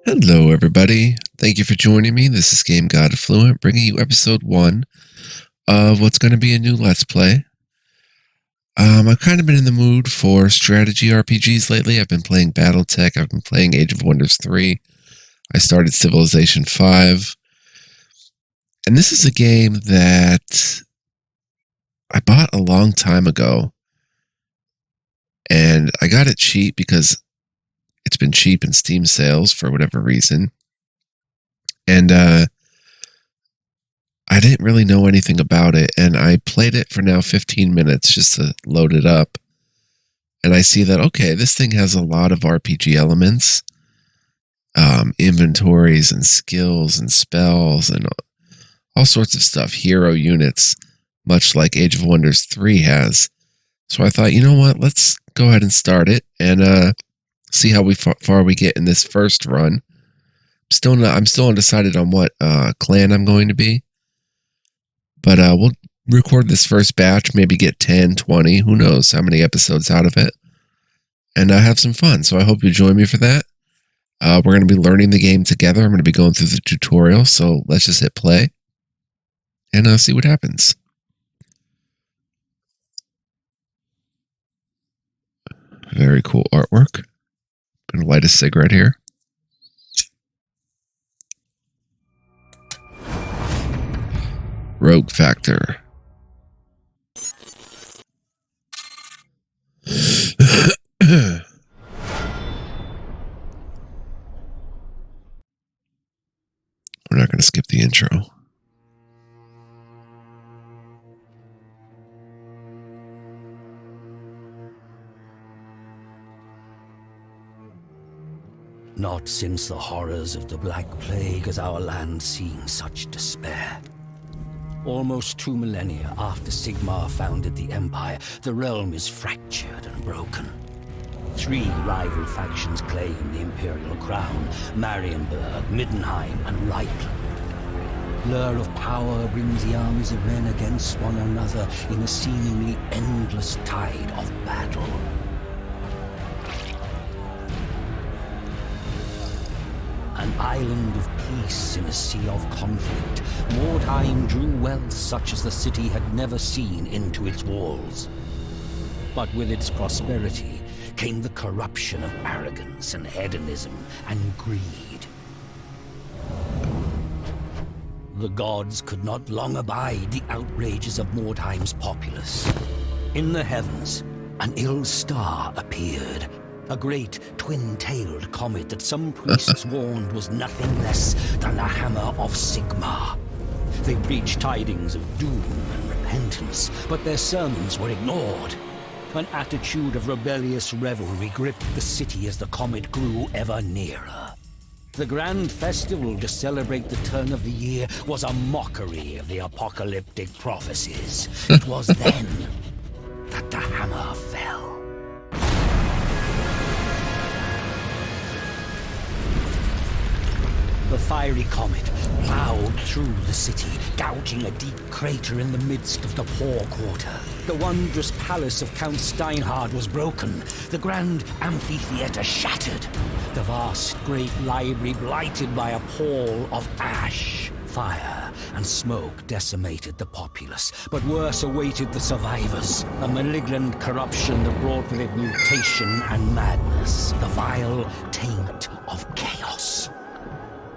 Hello, everybody. Thank you for joining me. This is Game God Fluent, bringing you episode 1 of what's going to be a new Let's Play. I've kind of been in the mood for strategy RPGs lately. I've been playing Battletech. I've been playing Age of Wonders 3. I started Civilization 5. And this is a game that I bought a long time ago. And I got it cheap because it's been cheap in Steam sales for whatever reason. And I didn't really know anything about it, and I played it for now 15 minutes just to load it up. And I see that, okay, this thing has a lot of RPG elements, inventories and skills and spells and all sorts of stuff, hero units, much like Age of Wonders 3 has. So I thought, you know what, let's go ahead and start it and see how far we get in this first run. I'm still undecided on what clan I'm going to be. But we'll record this first batch, maybe get 10, 20, who knows how many episodes out of it. And have some fun. So I hope you join me for that. We're going to be learning the game together. I'm going to be going through the tutorial. So let's just hit play and see what happens. Very cool artwork. I'm going to light a cigarette here. Rogue Factor. We're not going to skip the intro. Not since the horrors of the Black Plague has our land seen such despair. Almost 2 millennia after Sigmar founded the Empire, the realm is fractured and broken. 3 rival factions claim the Imperial crown: Marienburg, Middenheim, and Reichland. Lure of power brings the armies of men against one another in a seemingly endless tide of battle. An island of peace in a sea of conflict, Mordheim drew wealth such as the city had never seen into its walls. But with its prosperity came the corruption of arrogance and hedonism and greed. The gods could not long abide the outrages of Mordheim's populace. In the heavens, an ill star appeared. A great twin-tailed comet that some priests warned was nothing less than the hammer of Sigmar. They preached tidings of doom and repentance, but their sermons were ignored. An attitude of rebellious revelry gripped the city as the comet grew ever nearer. The grand festival to celebrate the turn of the year was a mockery of the apocalyptic prophecies. It was then that the hammer fell. The fiery comet plowed through the city, gouging a deep crater in the midst of the poor quarter. The wondrous palace of Count Steinhard was broken, the grand amphitheater shattered, the vast great library blighted by a pall of ash. Fire and smoke decimated the populace, but worse awaited the survivors. A malignant corruption that brought with it mutation and madness, the vile taint of chaos.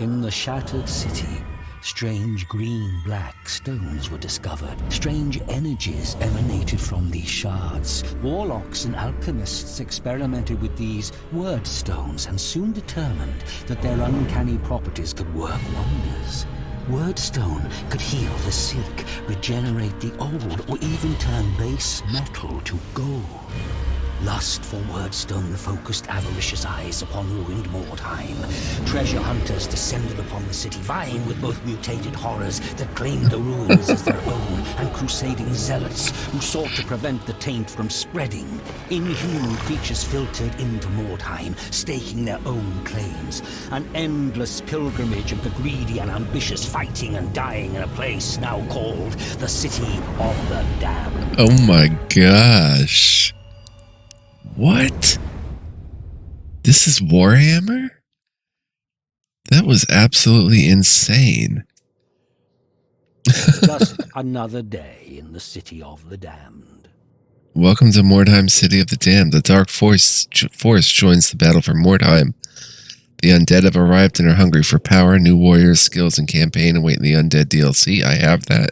In the shattered city, strange green-black stones were discovered. Strange energies emanated from these shards. Warlocks and alchemists experimented with these Wordstones and soon determined that their uncanny properties could work wonders. Wordstone could heal the sick, regenerate the old, or even turn base metal to gold. Lust for Wordstone focused avaricious eyes upon ruined Mordheim. Treasure hunters descended upon the city, vying with both mutated horrors that claimed the ruins as their own, and crusading zealots who sought to prevent the taint from spreading. Inhuman creatures filtered into Mordheim, staking their own claims. An endless pilgrimage of the greedy and ambitious, fighting and dying in a place now called the City of the Damned. Oh my gosh. What? This is Warhammer? was absolutely insane. Just another day in the city of the damned. Welcome to Mordheim, City of the Damned. The Dark Force joins the battle for Mordheim. The undead have arrived and are hungry for power. New warriors, skills, and campaign await the undead DLC. I have that.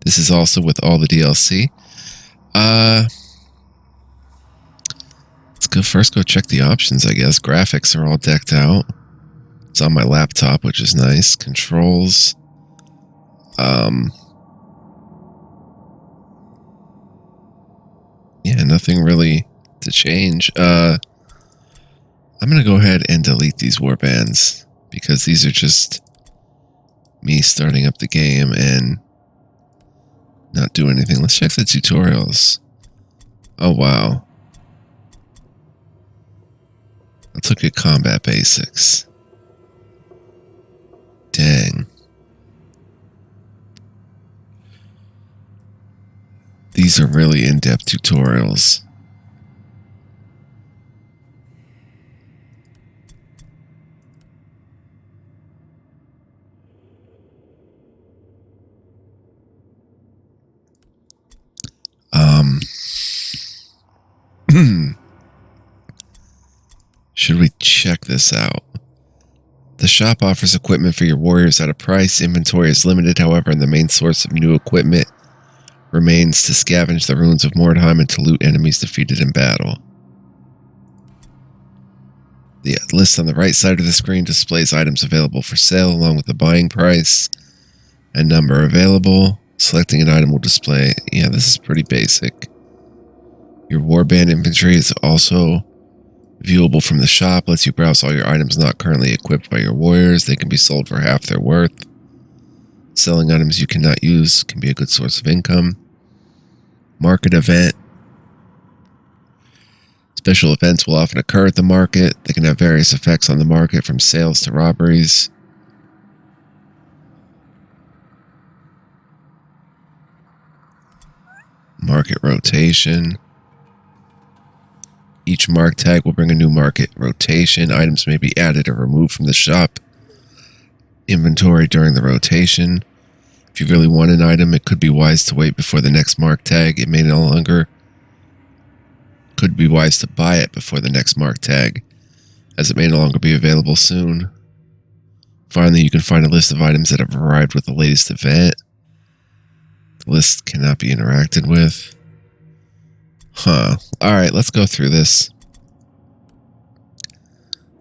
This is also with all the DLC. Let's go check the options, I guess. Graphics are all decked out. It's on my laptop, which is nice. Controls. Yeah, nothing really to change. I'm going to go ahead and delete these warbands because these are just me starting up the game and not do anything. Let's check the tutorials. Oh, wow. Let's look at combat basics. Dang. These are really in-depth tutorials. Should we check this out? The shop offers equipment for your warriors at a price. Inventory is limited, however, and the main source of new equipment remains to scavenge the ruins of Mordheim and to loot enemies defeated in battle. The list on the right side of the screen displays items available for sale along with the buying price and number available. Selecting an item will display... Yeah, this is pretty basic. Your warband inventory is also viewable from the shop. Lets you browse all your items not currently equipped by your warriors. They can be sold for half their worth. Selling items you cannot use can be a good source of income. Market event. Special events will often occur at the market. They can have various effects on the market, from sales to robberies. Market rotation. Each mark tag will bring a new market rotation. Items may be added or removed from the shop inventory during the rotation. If you really want an item, it could be wise to wait before the next mark tag. It may no longer... Could be wise to buy it before the next mark tag, as it may no longer be available soon. Finally, you can find a list of items that have arrived with the latest event. The list cannot be interacted with. Alright, let's go through this.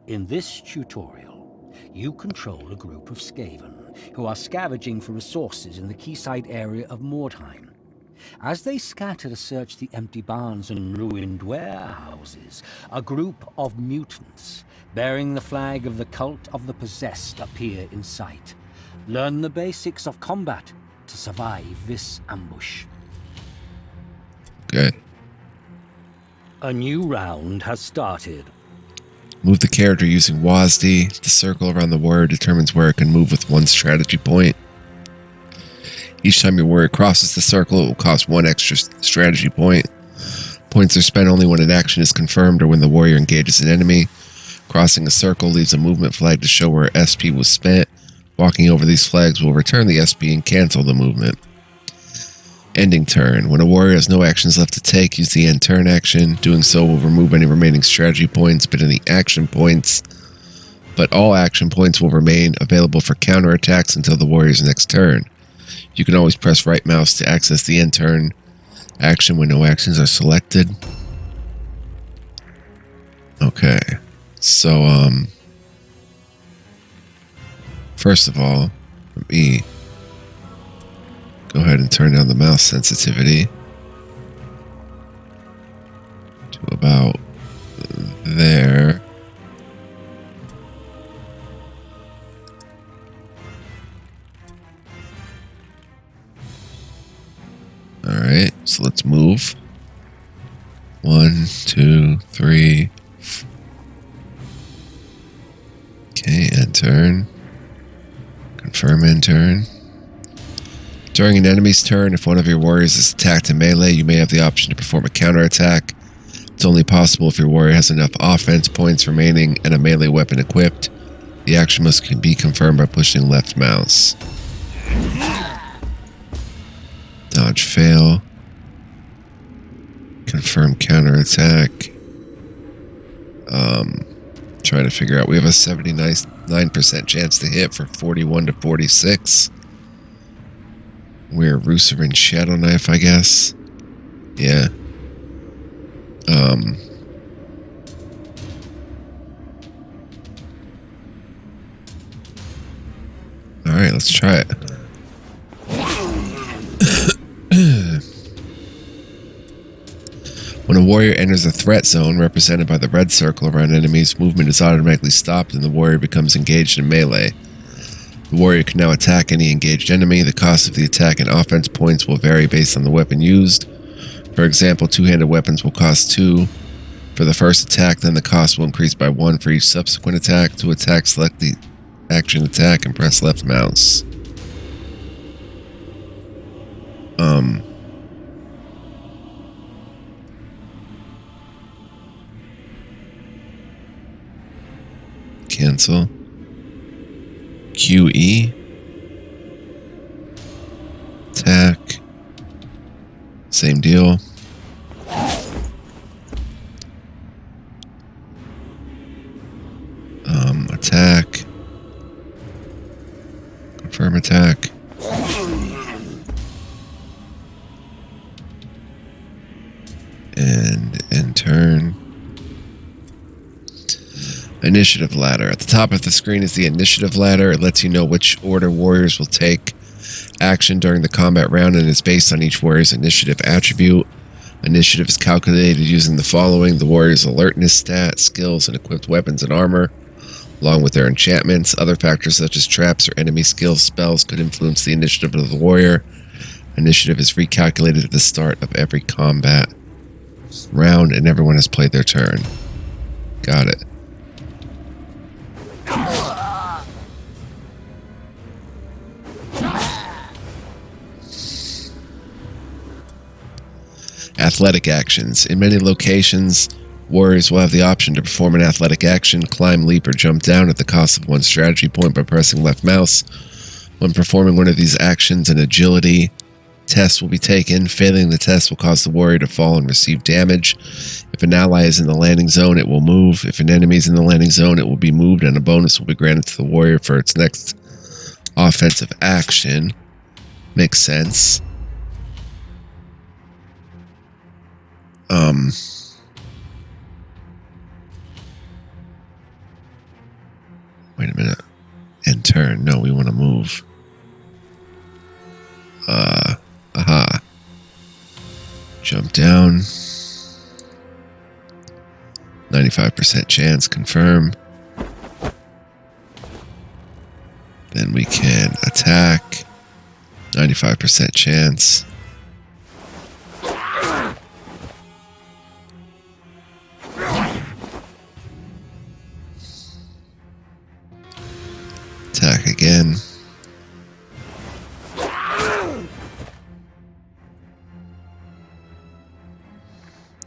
In this tutorial, you control a group of Skaven who are scavenging for resources in the quayside area of Mordheim. As they scatter to search the empty barns and ruined warehouses, a group of mutants bearing the flag of the Cult of the Possessed appear in sight. Learn the basics of combat to survive this ambush. Okay. A new round has started. Move the character using WASD. The circle around the warrior determines where it can move with one strategy point. Each time your warrior crosses the circle, it will cost one extra strategy point. Points are spent only when an action is confirmed or when the warrior engages an enemy. Crossing a circle leaves a movement flag to show where SP was spent. Walking over these flags will return the SP and cancel the movement. Ending turn. When a warrior has no actions left to take, use the end turn action. Doing so will remove any remaining strategy points, but all action points will remain available for counterattacks until the warrior's next turn. You can always press right mouse to access the end turn action when no actions are selected. Okay. So, first of all, let me go ahead and turn down the mouse sensitivity to about there. Alright, so let's move. 1, 2, 3. Okay, end turn. Confirm end turn. During an enemy's turn, if one of your warriors is attacked in melee, you may have the option to perform a counterattack. It's only possible if your warrior has enough offense points remaining and a melee weapon equipped. The action must be confirmed by pushing left mouse. Dodge fail. Confirm counterattack. Trying to figure out. We have a 79% chance to hit for 41 to 46. We're Rusarin Shadow Knife, I guess. Yeah. Alright, let's try it. When a warrior enters a threat zone represented by the red circle around enemies, movement is automatically stopped and the warrior becomes engaged in melee. The warrior can now attack any engaged enemy. The cost of the attack and offense points will vary based on the weapon used. For example, two-handed weapons will cost 2 for the first attack, then the cost will increase by 1 for each subsequent attack. To attack, select the action attack and press left mouse. Cancel. QE. Attack. Same deal. Attack. Confirm attack. And end turn. Initiative ladder. At the top of the screen is the initiative ladder. It lets you know which order warriors will take action during the combat round and is based on each warrior's initiative attribute. Initiative is calculated using the following: the warrior's alertness stat, skills, and equipped weapons and armor, along with their enchantments. Other factors such as traps or enemy skills, spells could influence the initiative of the warrior. Initiative is recalculated at the start of every combat round and everyone has played their turn. Got it. Athletic actions. In many locations, warriors will have the option to perform an athletic action, climb, leap, or jump down at the cost of 1 strategy point by pressing left mouse. When performing one of these actions, an agility test will be taken. Failing the test will cause the warrior to fall and receive damage. If an ally is in the landing zone, it will move. If an enemy is in the landing zone, it will be moved, and a bonus will be granted to the warrior for its next offensive action. Makes sense. Wait a minute. End turn. No, we want to move. Aha. Jump down. 95% chance. Confirm. Then we can attack. 95% chance. Attack again.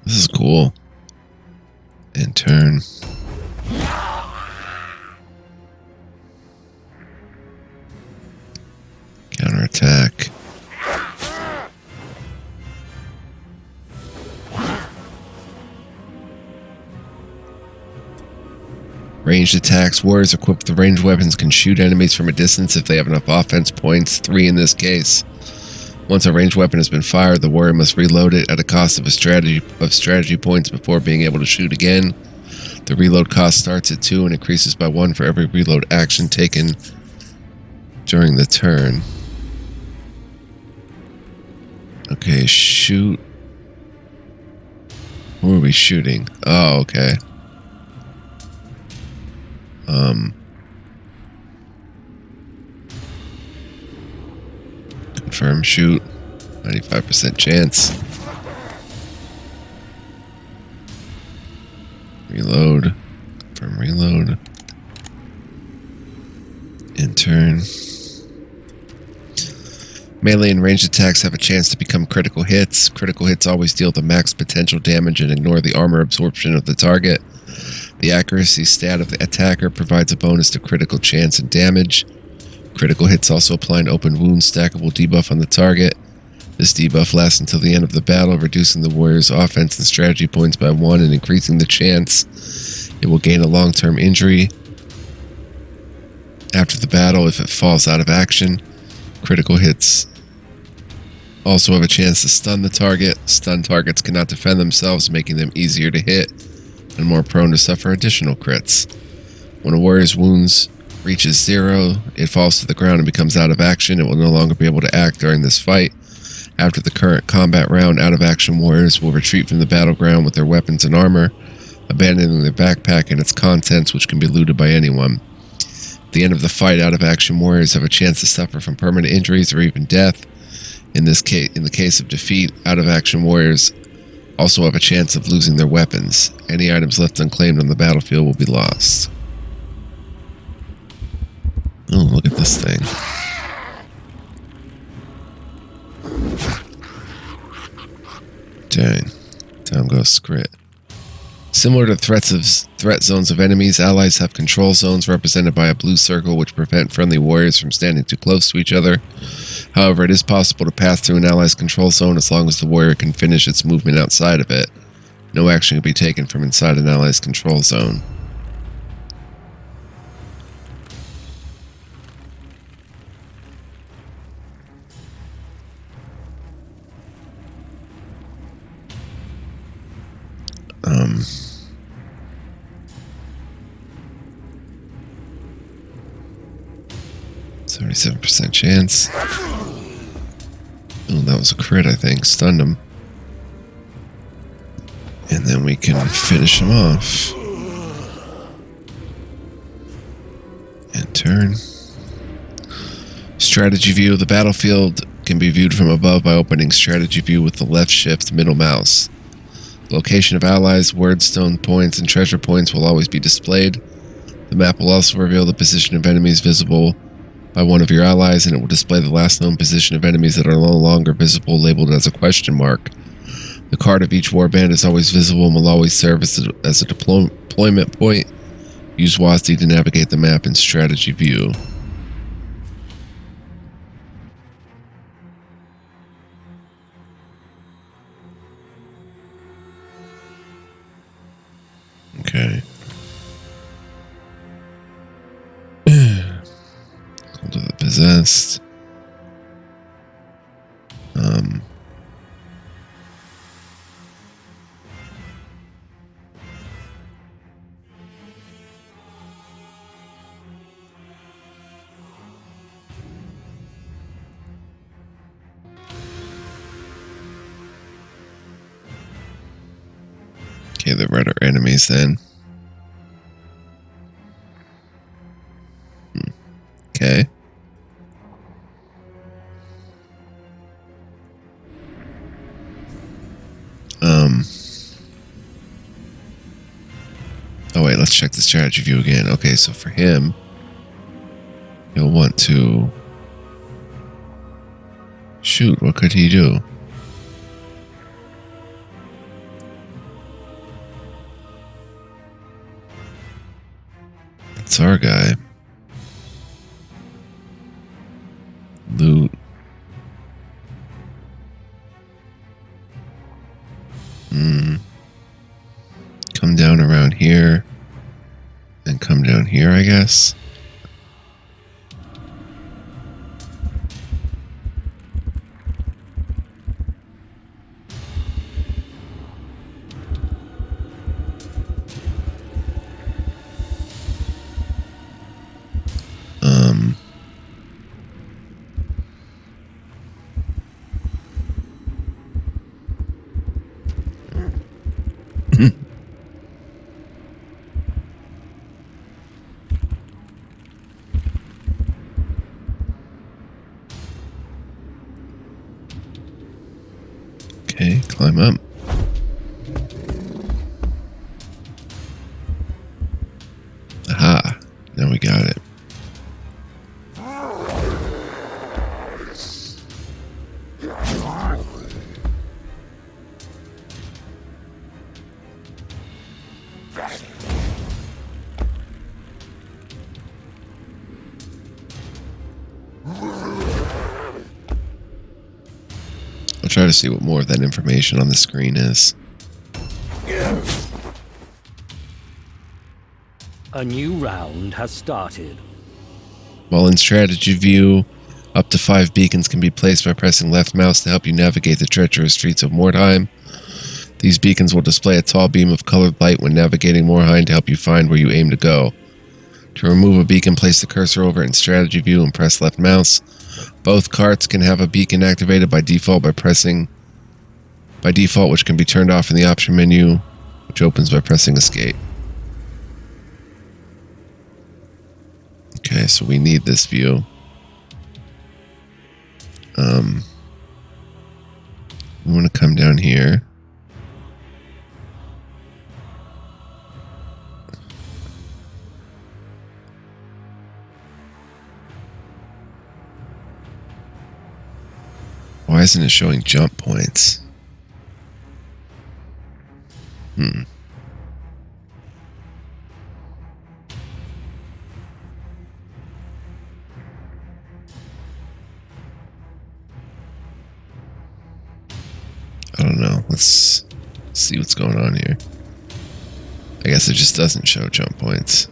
This is cool. And turn. Counterattack. Ranged attacks. Warriors equipped with ranged weapons can shoot enemies from a distance if they have enough offense points, 3 in this case. Once a ranged weapon has been fired, the warrior must reload it at a cost of strategy points before being able to shoot again. The reload cost starts at 2 and increases by 1 for every reload action taken during the turn. Okay, shoot. Who are we shooting? Oh, okay. Confirm shoot. 95% chance. Reload. Confirm reload. In turn. Melee and ranged attacks have a chance to become critical hits. Critical hits always deal the max potential damage and ignore the armor absorption of the target. The accuracy stat of the attacker provides a bonus to critical chance and damage. Critical hits also apply an open wound stackable debuff on the target. This debuff lasts until the end of the battle, reducing the warrior's offense and strategy points by 1 and increasing the chance it will gain a long-term injury. After the battle, if it falls out of action, critical hits also have a chance to stun the target. Stun targets cannot defend themselves, making them easier to hit and more prone to suffer additional crits. When a warrior's wounds reaches 0, it falls to the ground and becomes out of action. It will no longer be able to act during this fight. After the current combat round, out-of-action warriors will retreat from the battleground with their weapons and armor, abandoning their backpack and its contents, which can be looted by anyone. At the end of the fight, out-of-action warriors have a chance to suffer from permanent injuries or even death. In the case of defeat, out-of-action warriors also have a chance of losing their weapons. Any items left unclaimed on the battlefield will be lost. Oh, look at this thing. Dang. Time goes scrit. Similar to threat zones of enemies, allies have control zones represented by a blue circle which prevent friendly warriors from standing too close to each other. However, it is possible to pass through an ally's control zone as long as the warrior can finish its movement outside of it. No action can be taken from inside an ally's control zone. Um... 77% chance. Oh, that was a crit, I think. Stunned him. And then we can finish him off. And turn. Strategy view. The battlefield can be viewed from above by opening strategy view with the left shift middle mouse. The location of allies, wordstone points, and treasure points will always be displayed. The map will also reveal the position of enemies visible by one of your allies, and it will display the last known position of enemies that are no longer visible, labeled as a question mark. The card of each warband is always visible and will always serve as a deployment point. Use WASD to navigate the map in strategy view. Okay. Cult of the Possessed. Okay, the red are enemies then. Okay. Oh wait, let's check the strategy view again. Okay, so for him, he'll want to shoot. What could he do? That's our guy. Loot. Come down around here. And come down here, I guess. Okay, climb up. Aha, now we got it. try to see what more of that information on the screen is. A new round has started. While in strategy view, up to 5 beacons can be placed by pressing left mouse to help you navigate the treacherous streets of Mordheim. These beacons will display a tall beam of colored light when navigating Mordheim to help you find where you aim to go. To remove a beacon, place the cursor over it in strategy view and press left mouse. Both carts can have a beacon activated by default, which can be turned off in the option menu, which opens by pressing escape. Okay, so we need this view. We want to come down here. Why isn't it showing jump points? I don't know. Let's see what's going on here. I guess it just doesn't show jump points.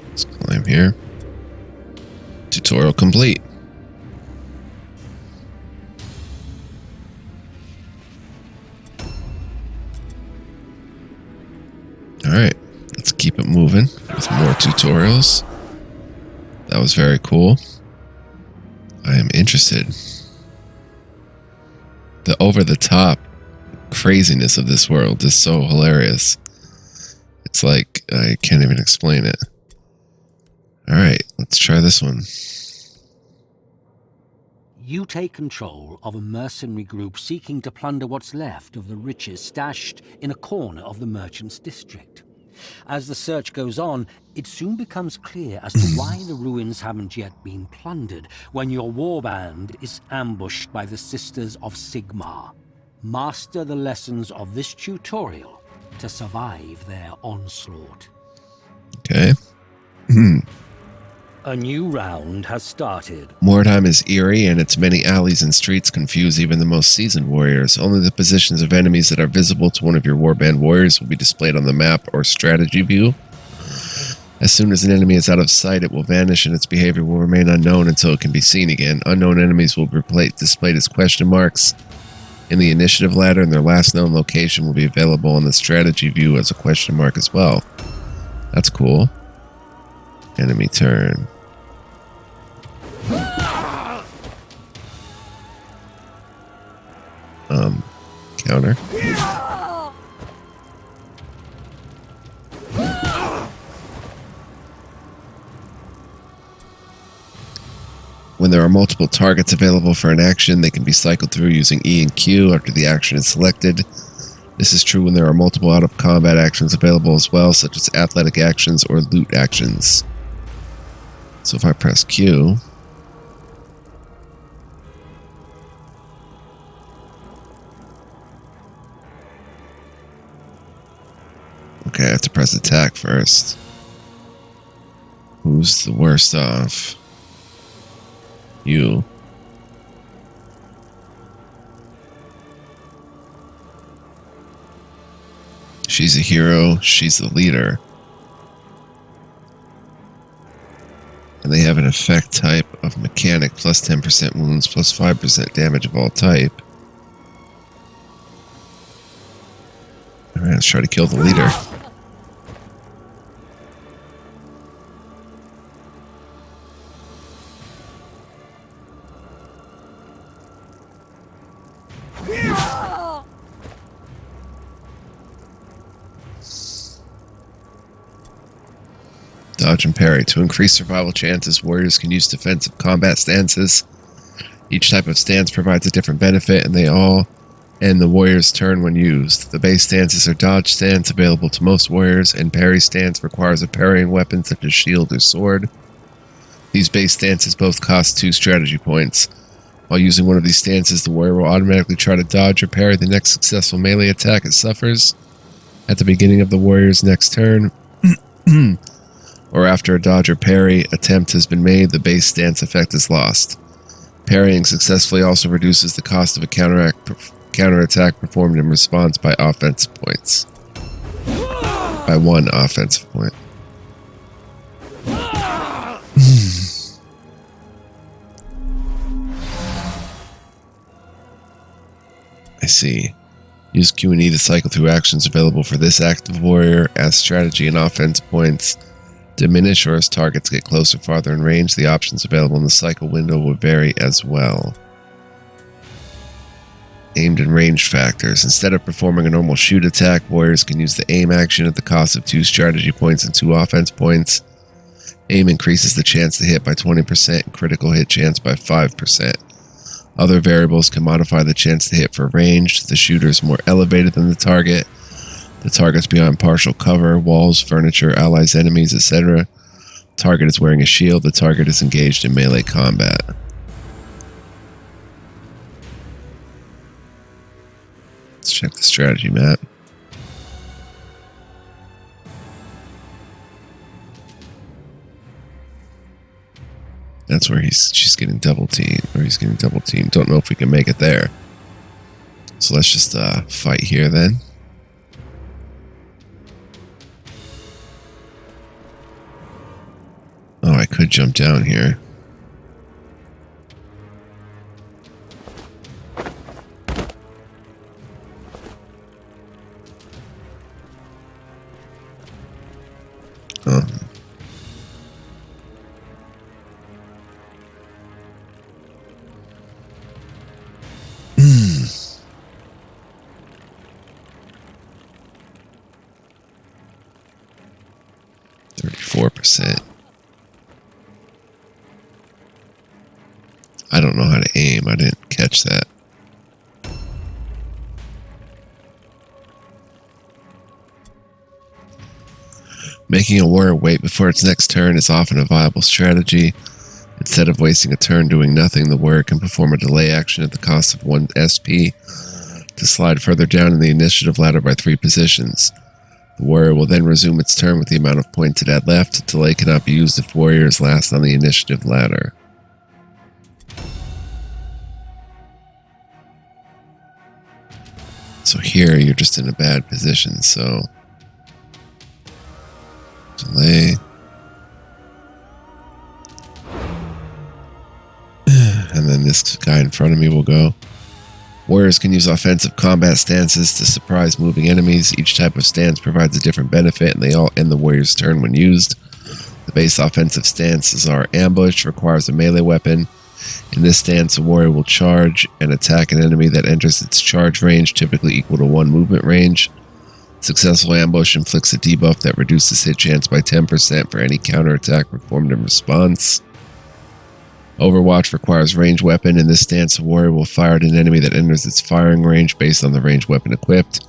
Let's climb here. Tutorial complete. Alright, let's keep it moving with more tutorials. That was very cool. I am interested. The over-the-top craziness of this world is so hilarious. It's like, I can't even explain it. Alright, let's try this one. You take control of a mercenary group seeking to plunder what's left of the riches stashed in a corner of the merchant's district. As the search goes on, it soon becomes clear as to why the ruins haven't yet been plundered when your warband is ambushed by the Sisters of Sigmar. Master the lessons of this tutorial to survive their onslaught. Okay. A new round has started. Mordheim is eerie, and its many alleys and streets confuse even the most seasoned warriors. Only the positions of enemies that are visible to one of your warband warriors will be displayed on the map or strategy view. As soon as an enemy is out of sight, it will vanish, and its behavior will remain unknown until it can be seen again. Unknown enemies will be displayed as question marks in the initiative ladder, and their last known location will be available in the strategy view as a question mark as well. That's cool. Enemy turn. Counter. When there are multiple targets available for an action, they can be cycled through using E and Q after the action is selected. This is true when there are multiple out-of-combat actions available as well, such as athletic actions or loot actions. So if I press Q... Okay, I have to press attack first. Who's the worst off? You. She's a hero, she's the leader. And they have an effect type of mechanic, plus 10% wounds, plus 5% damage of all type. Alright, let's try to kill the leader. Dodge and parry. To increase survival chances, warriors can use defensive combat stances. Each type of stance provides a different benefit, and they all end the warrior's turn when used. The base stances are dodge stance, available to most warriors, and parry stance requires a parrying weapon such as shield or sword. These base stances both cost 2 strategy points. While using one of these stances, the warrior will automatically try to dodge or parry the next successful melee attack it suffers at the beginning of the warrior's next turn. or after a dodge or parry attempt has been made, the base stance effect is lost. Parrying successfully also reduces the cost of a counterattack performed in response by offensive points. By 1 offensive point. I see. Use Q and E to cycle through actions available for this active warrior. As strategy and offense points diminish or as targets get closer, farther in range, the options available in the cycle window will vary as well. Aimed and ranged factors. Instead of performing a normal shoot attack, warriors can use the aim action at the cost of 2 strategy points and 2 offense points. Aim increases the chance to hit by 20% and critical hit chance by 5%. Other variables can modify the chance to hit for ranged. The shooter is more elevated than the target. The target's beyond partial cover, walls, furniture, allies, enemies, etc. Target is wearing a shield. The target is engaged in melee combat. Let's check the strategy map. That's where she's getting double teamed, or he's getting double teamed. Don't know if we can make it there. So let's just fight here then. Oh, I could jump down here. Oh. Hmm. 34%. I don't know how to aim. I didn't catch that. Making a warrior wait before its next turn is often a viable strategy. Instead of wasting a turn doing nothing, the warrior can perform a delay action at the cost of 1 SP to slide further down in the initiative ladder by 3 positions. The warrior will then resume its turn with the amount of points it had left. Delay cannot be used if warrior is last on the initiative ladder. So here you're just in a bad position, so delay. And then this guy in front of me will go. Warriors can use offensive combat stances to surprise moving enemies. Each type of stance provides a different benefit, and they all end the warrior's turn when used. The base offensive stances are ambush, requires a melee weapon. In this stance, a warrior will charge and attack an enemy that enters its charge range, typically equal to 1 movement range. Successful ambush inflicts a debuff that reduces hit chance by 10% for any counterattack performed in response. Overwatch requires ranged weapon. In this stance, a warrior will fire at an enemy that enters its firing range based on the ranged weapon equipped.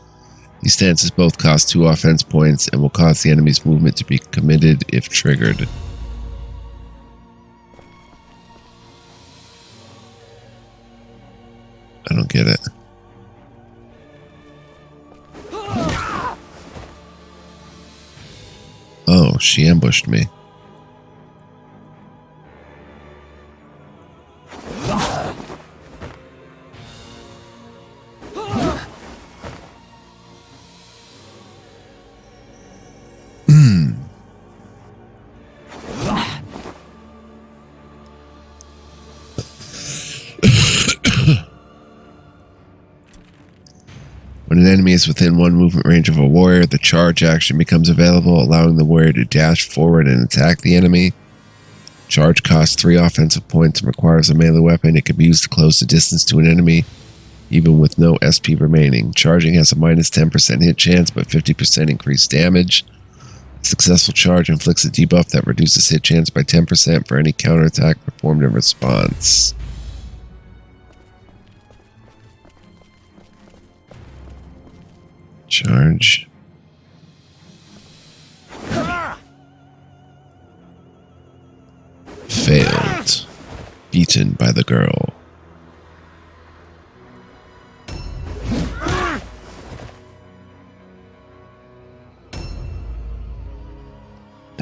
These stances both cost 2 offense points and will cause the enemy's movement to be committed if triggered. I don't get it. Oh, she ambushed me. When an enemy is within 1 movement range of a warrior, the charge action becomes available, allowing the warrior to dash forward and attack the enemy. Charge costs 3 offensive points and requires a melee weapon. It can be used to close the distance to an enemy, even with no SP remaining. Charging has a minus 10% hit chance, but 50% increased damage. A successful charge inflicts a debuff that reduces hit chance by 10% for any counterattack performed in response. Charge. Failed. Beaten by the girl.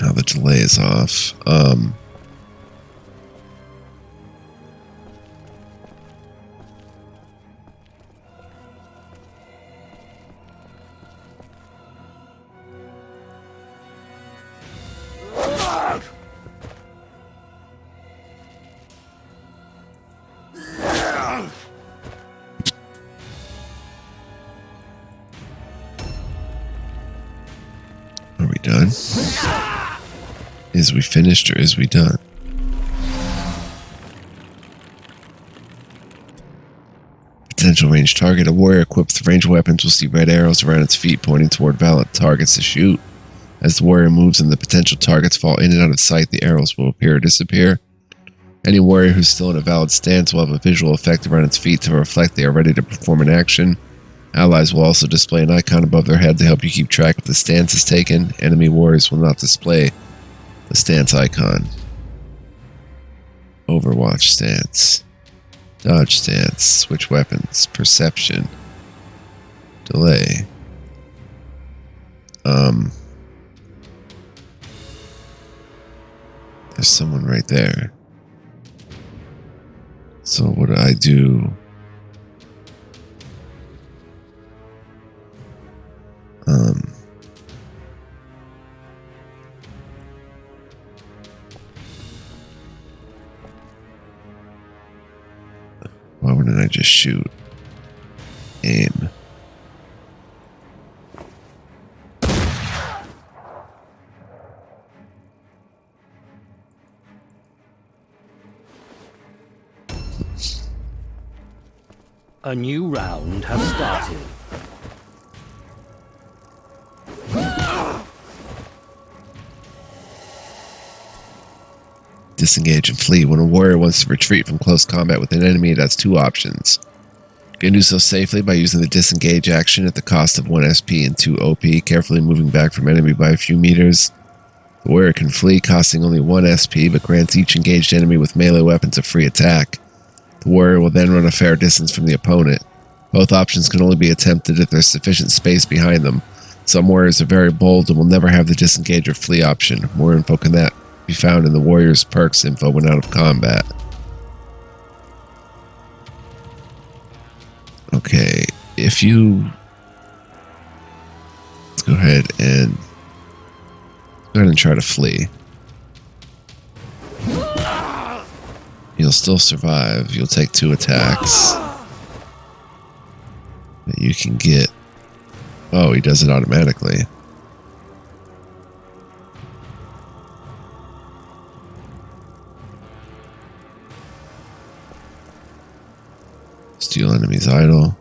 Now the delay is off. Are we done? Is we finished or is we done? Potential range target. A warrior equipped with ranged weapons will see red arrows around its feet pointing toward valid targets to shoot. As the warrior moves and the potential targets fall in and out of sight, the arrows will appear or disappear. Any warrior who's still in a valid stance will have a visual effect around its feet to reflect they are ready to perform an action. Allies will also display an icon above their head to help you keep track if the stance is taken. Enemy warriors will not display the stance icon. Overwatch stance. Dodge stance. Switch weapons. Perception. Delay. There's someone right there. So what do I do? Why wouldn't I just shoot? Aim. A new round has started. Disengage and flee. When a warrior wants to retreat from close combat with an enemy, it has two options. You can do so safely by using the disengage action at the cost of 1 SP and 2 OP, carefully moving back from enemy by a few meters. The warrior can flee, costing only 1 SP, but grants each engaged enemy with melee weapons a free attack. The warrior will then run a fair distance from the opponent. Both options can only be attempted if there's sufficient space behind them. Some warriors are very bold and will never have the disengage or flee option. More info can that be found in the warrior's perks info when out of combat. Okay, if you... Let's go ahead and try to flee. You'll still survive. You'll take 2 attacks. But you can get... Oh, he does it automatically. Steal enemy's idol.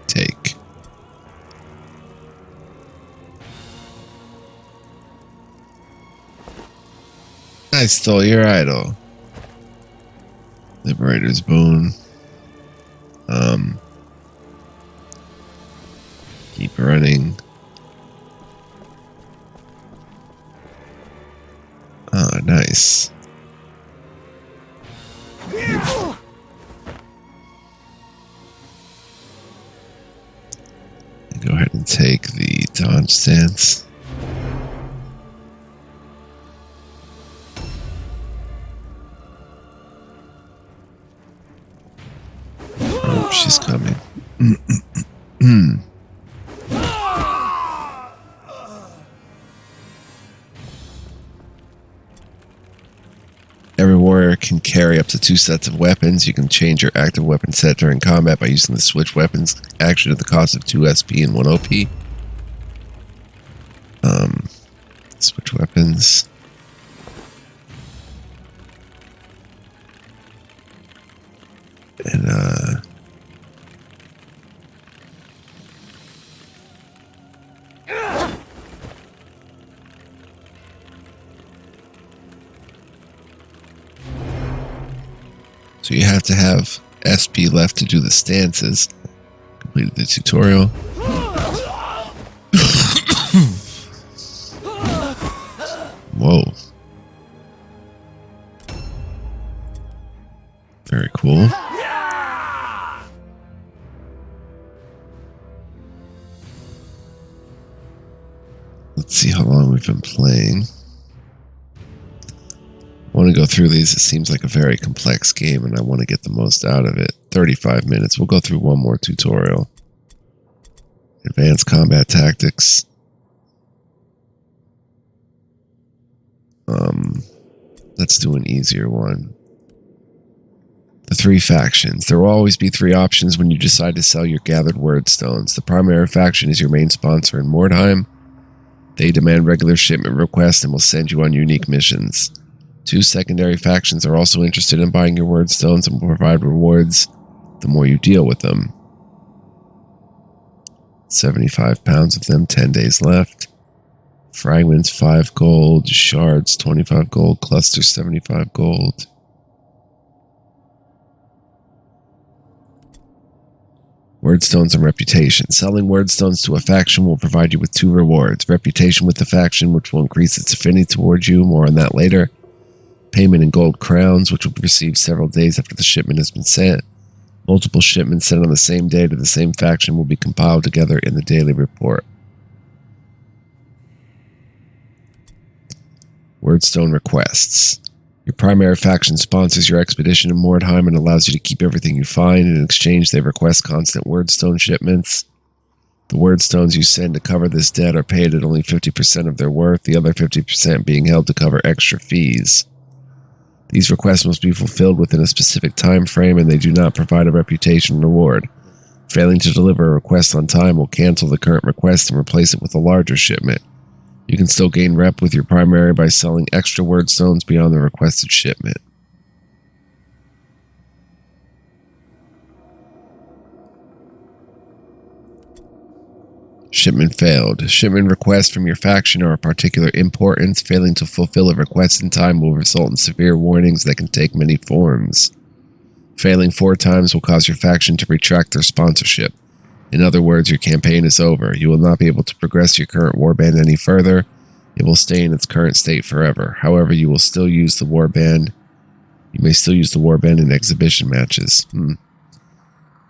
Take. I stole your idol. Liberator's Bone. Keep running. Ah, nice. Go ahead and take the dodge stance. Oh, she's coming. Every warrior can carry up to 2 sets of weapons. You can change your active weapon set during combat by using the switch weapons action at the cost of 2 SP and 1 OP. Switch weapons. And so you have to have SP left to do the stances. Completed the tutorial. Whoa. Very cool. Let's see how long we've been playing. I want to go through these. It seems like a very complex game, and I want to get the most out of it. 35 minutes. We'll go through one more tutorial. Advanced combat tactics. Let's do an easier one. The 3 factions. There will always be 3 options when you decide to sell your gathered wordstones. The primary faction is your main sponsor in Mordheim. They demand regular shipment requests and will send you on unique missions. 2 secondary factions are also interested in buying your wordstones and will provide rewards the more you deal with them. 75 pounds of them, 10 days left. Fragments, 5 gold. Shards, 25 gold. Clusters, 75 gold. Wordstones and reputation. Selling wordstones to a faction will provide you with 2 rewards. Reputation with the faction, which will increase its affinity towards you. More on that later. Payment in gold crowns, which will be received several days after the shipment has been sent. Multiple shipments sent on the same day to the same faction will be compiled together in the daily report. Wordstone Requests. Your primary faction sponsors your expedition in Mordheim and allows you to keep everything you find. In exchange, they request constant wordstone shipments. The wordstones you send to cover this debt are paid at only 50% of their worth, the other 50% being held to cover extra fees. These requests must be fulfilled within a specific time frame, and they do not provide a reputation reward. Failing to deliver a request on time will cancel the current request and replace it with a larger shipment. You can still gain rep with your primary by selling extra wordstones beyond the requested shipment. Shipment failed. Shipment requests from your faction are of particular importance. Failing to fulfill a request in time will result in severe warnings that can take many forms. Failing 4 times will cause your faction to retract their sponsorship. In other words, your campaign is over. You will not be able to progress your current warband any further. It will stay in its current state forever. However, you will still use the warband. You may still use the warband in exhibition matches.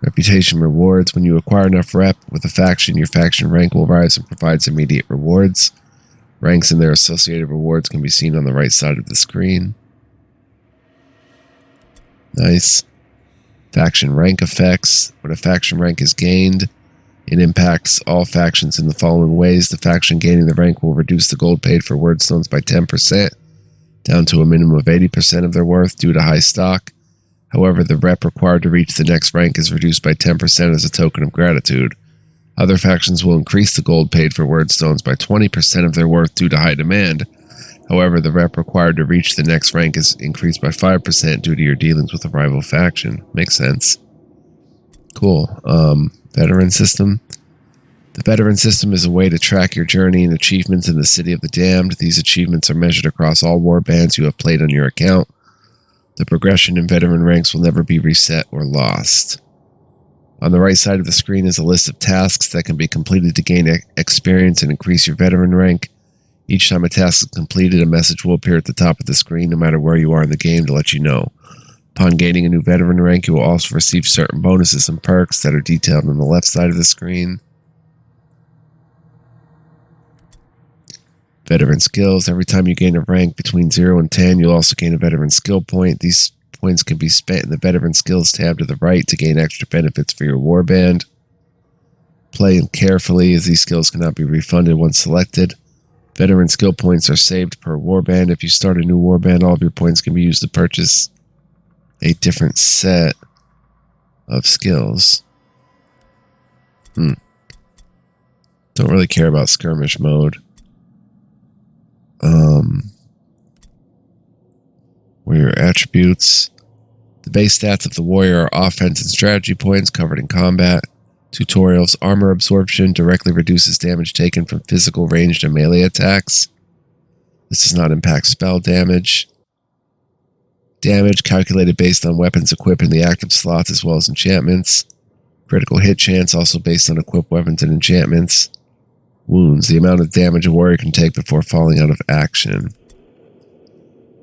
Reputation rewards. When you acquire enough rep with a faction, your faction rank will rise and provides immediate rewards. Ranks and their associated rewards can be seen on the right side of the screen. Nice. Faction rank effects. When a faction rank is gained, it impacts all factions in the following ways. The faction gaining the rank will reduce the gold paid for wordstones by 10%, down to a minimum of 80% of their worth due to high stock. However, the rep required to reach the next rank is reduced by 10% as a token of gratitude. Other factions will increase the gold paid for wordstones by 20% of their worth due to high demand. However, the rep required to reach the next rank is increased by 5% due to your dealings with a rival faction. Makes sense. Cool. Veteran system. The veteran system is a way to track your journey and achievements in the City of the Damned. These achievements are measured across all warbands you have played on your account. The progression in veteran ranks will never be reset or lost. On the right side of the screen is a list of tasks that can be completed to gain experience and increase your veteran rank. Each time a task is completed, a message will appear at the top of the screen no matter where you are in the game to let you know. Upon gaining a new veteran rank, you will also receive certain bonuses and perks that are detailed on the left side of the screen. Veteran skills. Every time you gain a rank between 0 and 10, you'll also gain a veteran skill point. These points can be spent in the veteran skills tab to the right to gain extra benefits for your warband. Play them carefully as these skills cannot be refunded once selected. Veteran skill points are saved per warband. If you start a new warband, all of your points can be used to purchase a different set of skills. Don't really care about skirmish mode. Warrior attributes. The base stats of the warrior are offense and strategy points covered in combat. Tutorials. Armor absorption directly reduces damage taken from physical, ranged, and melee attacks. This does not impact spell damage. Damage calculated based on weapons equipped in the active slots as well as enchantments. Critical hit chance also based on equipped weapons and enchantments. Wounds. The amount of damage a warrior can take before falling out of action.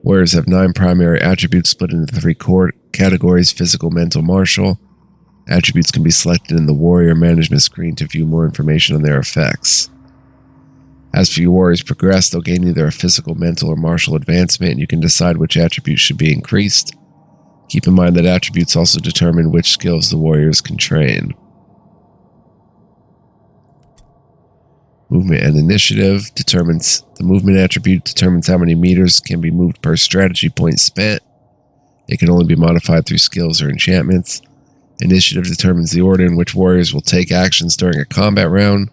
Warriors have 9 primary attributes split into 3 core categories: physical, mental, martial. Attributes can be selected in the warrior management screen to view more information on their effects. As for your warriors progress, they'll gain either a physical, mental, or martial advancement, and you can decide which attributes should be increased. Keep in mind that attributes also determine which skills the warriors can train. Movement and initiative determines the movement attribute determines how many meters can be moved per strategy point spent. It can only be modified through skills or enchantments. Initiative determines the order in which warriors will take actions during a combat round.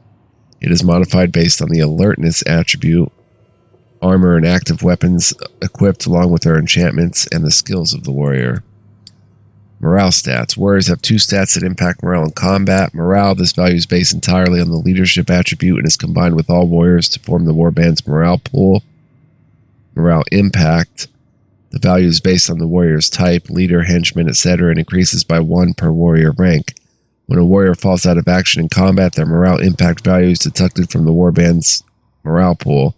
It is modified based on the alertness attribute, armor and active weapons equipped along with their enchantments, and the skills of the warrior. Morale stats. Warriors have 2 stats that impact morale in combat. Morale, this value is based entirely on the leadership attribute and is combined with all warriors to form the warband's morale pool. Morale impact. The value is based on the warrior's type, leader, henchman, etc. and increases by 1 per warrior rank. When a warrior falls out of action in combat, their morale impact value is deducted from the warband's morale pool.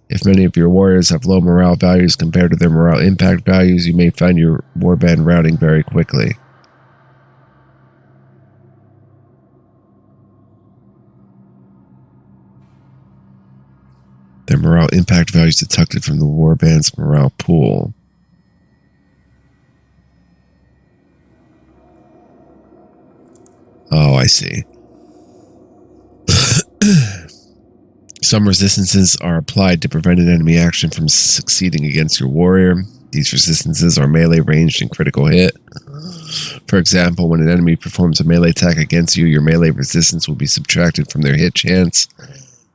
If many of your warriors have low morale values compared to their morale impact values, you may find your warband routing very quickly. Their morale impact values deducted from the warband's morale pool. Oh, I see. Some resistances are applied to prevent an enemy action from succeeding against your warrior. These resistances are melee, ranged, and critical hit. For example, when an enemy performs a melee attack against you, your melee resistance will be subtracted from their hit chance.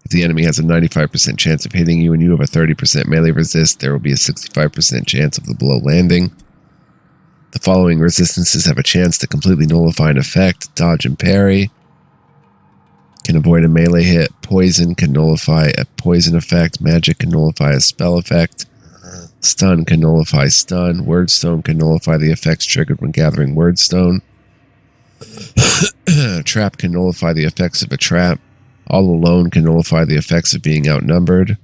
If the enemy has a 95% chance of hitting you and you have a 30% melee resist, there will be a 65% chance of the blow landing. The following resistances have a chance to completely nullify an effect: dodge and parry can avoid a melee hit, poison can nullify a poison effect, magic can nullify a spell effect, stun can nullify stun, wordstone can nullify the effects triggered when gathering wordstone, trap can nullify the effects of a trap, all alone can nullify the effects of being outnumbered,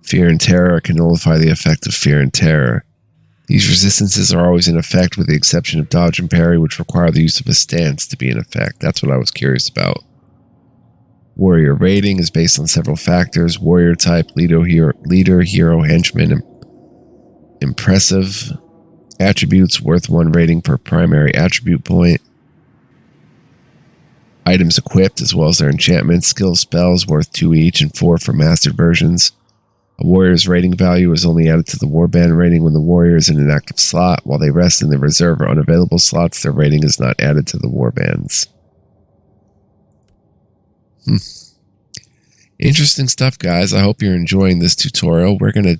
fear and terror can nullify the effect of fear and terror. These resistances are always in effect with the exception of dodge and parry, which require the use of a stance to be in effect. That's what I was curious about. Warrior rating is based on several factors: warrior type, leader, hero, henchman, impressive. Attributes worth 1 rating per primary attribute point. Items equipped as well as their enchantments, skills, spells worth 2 each and 4 for mastered versions. A warrior's rating value is only added to the warband rating when the warrior is in an active slot. While they rest in the reserve or unavailable slots, their rating is not added to the warbands. Interesting stuff, guys. I hope you're enjoying this tutorial. We're going to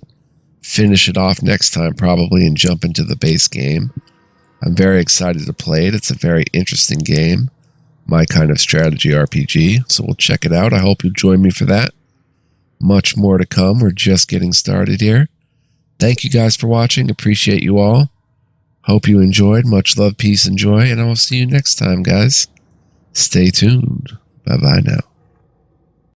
finish it off next time probably and jump into the base game. I'm very excited to play it. It's a very interesting game. My kind of strategy RPG. So we'll check it out. I hope you'll join me for that. Much more to come. We're just getting started here. Thank you guys for watching. Appreciate you all. Hope you enjoyed. Much love, peace, and joy. And I will see you next time, guys. Stay tuned. Bye-bye now.